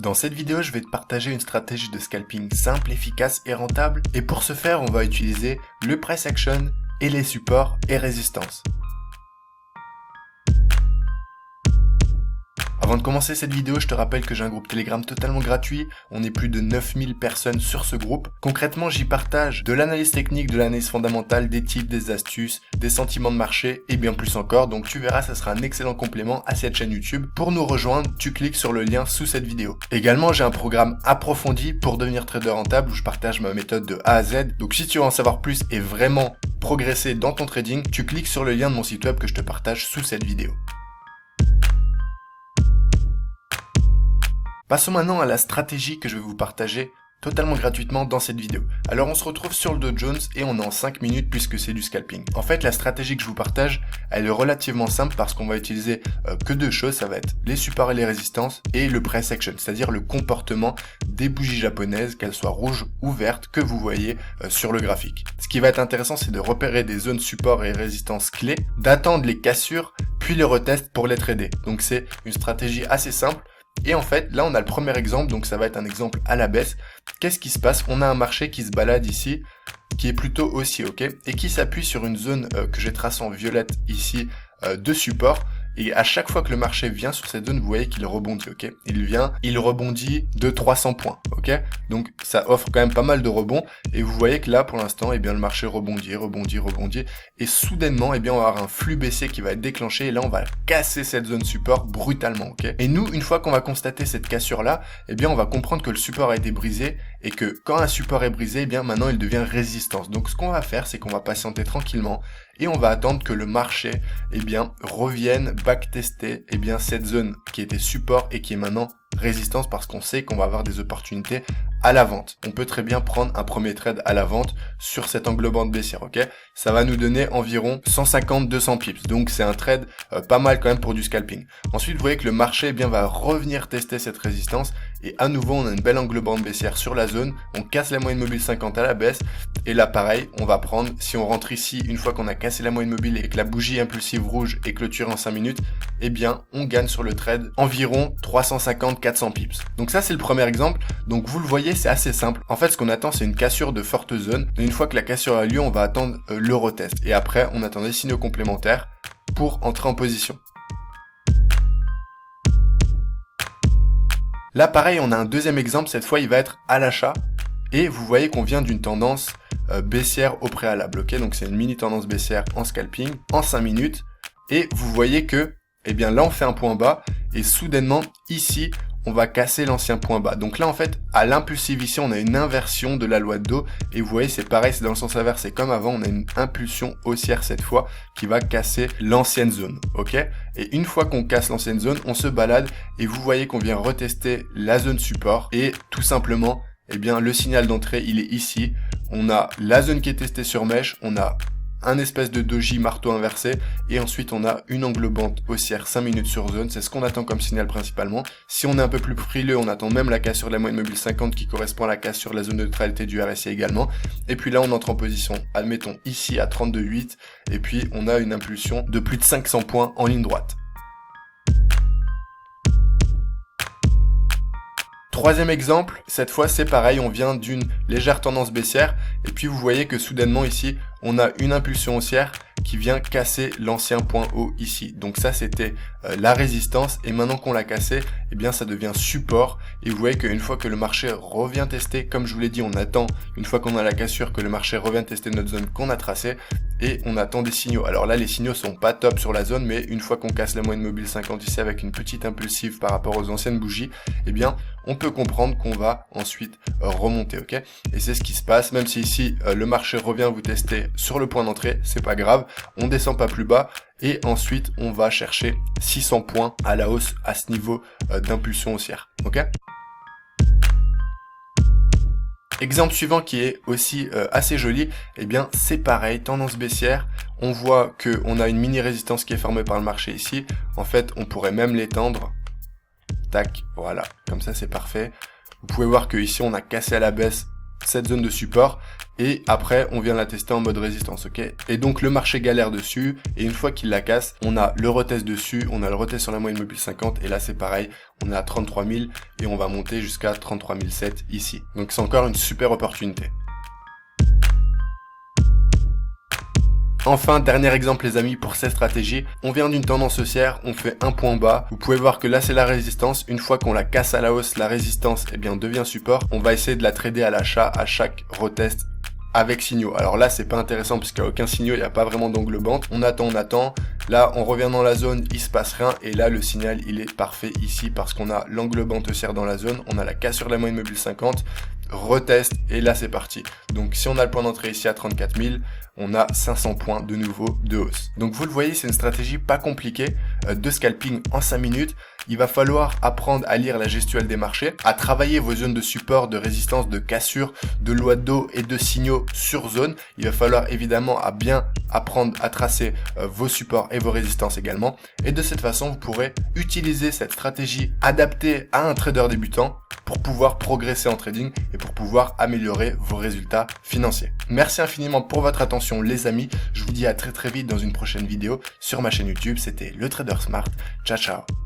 Dans cette vidéo, je vais te partager une stratégie de scalping simple, efficace et rentable. Et pour ce faire, on va utiliser le price action et les supports et résistances. Avant de commencer cette vidéo, je te rappelle que j'ai un groupe Telegram totalement gratuit. On est plus de 9000 personnes sur ce groupe. Concrètement, j'y partage de l'analyse technique, de l'analyse fondamentale, des tips, des astuces, des sentiments de marché et bien plus encore. Donc tu verras, ça sera un excellent complément à cette chaîne YouTube. Pour nous rejoindre, tu cliques sur le lien sous cette vidéo. Également, j'ai un programme approfondi pour devenir trader rentable où je partage ma méthode de A à Z. Donc si tu veux en savoir plus et vraiment progresser dans ton trading, tu cliques sur le lien de mon site web que je te partage sous cette vidéo. Passons maintenant à la stratégie que je vais vous partager totalement gratuitement dans cette vidéo. Alors on se retrouve sur le Dow Jones et on est en 5 minutes puisque c'est du scalping. En fait, la stratégie que je vous partage, elle est relativement simple parce qu'on va utiliser que deux choses, ça va être les supports et les résistances et le price action, c'est-à-dire le comportement des bougies japonaises, qu'elles soient rouges ou vertes, que vous voyez sur le graphique. Ce qui va être intéressant, c'est de repérer des zones support et résistances clés, d'attendre les cassures, puis les retests pour les trader. Donc c'est une stratégie assez simple. Et en fait, là, on a le premier exemple, donc ça va être un exemple à la baisse. Qu'est-ce qui se passe? On a un marché qui se balade ici, qui est plutôt haussier, ok? Et qui s'appuie sur une zone que j'ai tracée en violette ici de support. Et à chaque fois que le marché vient sur cette zone, vous voyez qu'il rebondit, ok? Il rebondit de 300 points, ok? Donc ça offre quand même pas mal de rebonds. Et vous voyez que là, pour l'instant, eh bien le marché rebondit. Et soudainement, eh bien on va avoir un flux baissier qui va être déclenché. Et là, on va casser cette zone support brutalement, ok? Et nous, une fois qu'on va constater cette cassure-là, eh bien on va comprendre que le support a été brisé et que quand un support est brisé, eh bien maintenant il devient résistance. Donc ce qu'on va faire, c'est qu'on va patienter tranquillement et on va attendre que le marché, eh bien, revienne backtester, eh bien, cette zone qui était support et qui est maintenant résistance parce qu'on sait qu'on va avoir des opportunités à la vente. On peut très bien prendre un premier trade à la vente sur cette englobante baissière, ok? Ça va nous donner environ 150-200 pips. Donc c'est un trade pas mal quand même pour du scalping. Ensuite, vous voyez que le marché eh bien va revenir tester cette résistance et à nouveau on a une belle englobante baissière sur la zone. On casse la moyenne mobile 50 à la baisse et là pareil, on va prendre, si on rentre ici une fois qu'on a cassé la moyenne mobile et que la bougie impulsive rouge est clôturée en 5 minutes, eh bien on gagne sur le trade environ 350-400 pips. Donc ça c'est le premier exemple. Donc vous le voyez, c'est assez simple. En fait, ce qu'on attend, c'est une cassure de forte zone. Et une fois que la cassure a lieu, on va attendre le retest. Et après, on attend des signaux complémentaires pour entrer en position. Là, pareil, on a un deuxième exemple. Cette fois, il va être à l'achat. Et vous voyez qu'on vient d'une tendance baissière au préalable. Ok, donc c'est une mini tendance baissière en scalping en 5 minutes. Et vous voyez que, eh bien là, on fait un point bas. Et soudainement, ici, on va casser l'ancien point bas. Donc là, en fait, à l'impulsive ici, on a une inversion de la loi de Dow. Et vous voyez, c'est pareil, c'est dans le sens inverse. C'est comme avant, on a une impulsion haussière cette fois qui va casser l'ancienne zone. Ok? Et une fois qu'on casse l'ancienne zone, on se balade et vous voyez qu'on vient retester la zone support. Et tout simplement, eh bien, le signal d'entrée, il est ici. On a la zone qui est testée sur mèche. On a un espèce de doji marteau inversé et ensuite on a une englobante haussière 5 minutes sur zone, c'est ce qu'on attend comme signal principalement. Si on est un peu plus frileux, on attend même la cassure de la moyenne mobile 50 qui correspond à la cassure de la zone de neutralité du RSI également. Et puis là on entre en position, admettons ici à 32,8 et puis on a une impulsion de plus de 500 points en ligne droite. Troisième exemple, cette fois c'est pareil, on vient d'une légère tendance baissière et puis vous voyez que soudainement ici on a une impulsion haussière qui vient casser l'ancien point haut ici. Donc ça c'était la résistance et maintenant qu'on l'a cassé, eh bien ça devient support et vous voyez qu'une fois que le marché revient tester, comme je vous l'ai dit, on attend une fois qu'on a la cassure que le marché revient tester notre zone qu'on a tracée et on attend des signaux. Alors là les signaux sont pas top sur la zone, mais une fois qu'on casse la moyenne mobile 50 ici avec une petite impulsive par rapport aux anciennes bougies, eh bien on peut comprendre qu'on va ensuite remonter, ok? Et c'est ce qui se passe, même si ici le marché revient vous tester sur le point d'entrée, c'est pas grave, on descend pas plus bas et ensuite on va chercher 600 points à la hausse à ce niveau d'impulsion haussière, ok? Exemple suivant qui est aussi assez joli, eh bien c'est pareil, tendance baissière, on voit que on a une mini résistance qui est formée par le marché ici, en fait on pourrait même l'étendre, tac, voilà, comme ça c'est parfait. Vous pouvez voir que ici on a cassé à la baisse cette zone de support et après on vient la tester en mode résistance, ok? Et donc le marché galère dessus, et une fois qu'il la casse, on a le retest dessus, on a le retest sur la moyenne mobile 50, et là c'est pareil, on est à 33 000 et on va monter jusqu'à 33 700 ici. Donc c'est encore une super opportunité. Enfin, dernier exemple les amis pour cette stratégie, on vient d'une tendance haussière, on fait un point bas, vous pouvez voir que là c'est la résistance, une fois qu'on la casse à la hausse, la résistance devient support, on va essayer de la trader à l'achat à chaque retest avec signaux. Alors là c'est pas intéressant puisqu'il n'y a aucun signal, il n'y a pas vraiment d'angle bande, on attend, là on revient dans la zone, il se passe rien et là le signal il est parfait ici parce qu'on a l'angle bande haussière dans la zone, on a la cassure de la moyenne mobile 50, retest et là c'est parti. Donc si on a le point d'entrée ici à 34 000, on a 500 points de nouveau de hausse. Donc vous le voyez, c'est une stratégie pas compliquée de scalping en 5 minutes. Il va falloir apprendre à lire la gestuelle des marchés, à travailler vos zones de support, de résistance, de cassure, de loi d'eau et de signaux sur zone. Il va falloir évidemment à bien apprendre à tracer vos supports et vos résistances également. Et de cette façon, vous pourrez utiliser cette stratégie adaptée à un trader débutant pour pouvoir progresser en trading et pour pouvoir améliorer vos résultats financiers. Merci infiniment pour votre attention les amis. Je vous dis à très vite dans une prochaine vidéo sur ma chaîne YouTube. C'était le Trader Smart. Ciao ciao.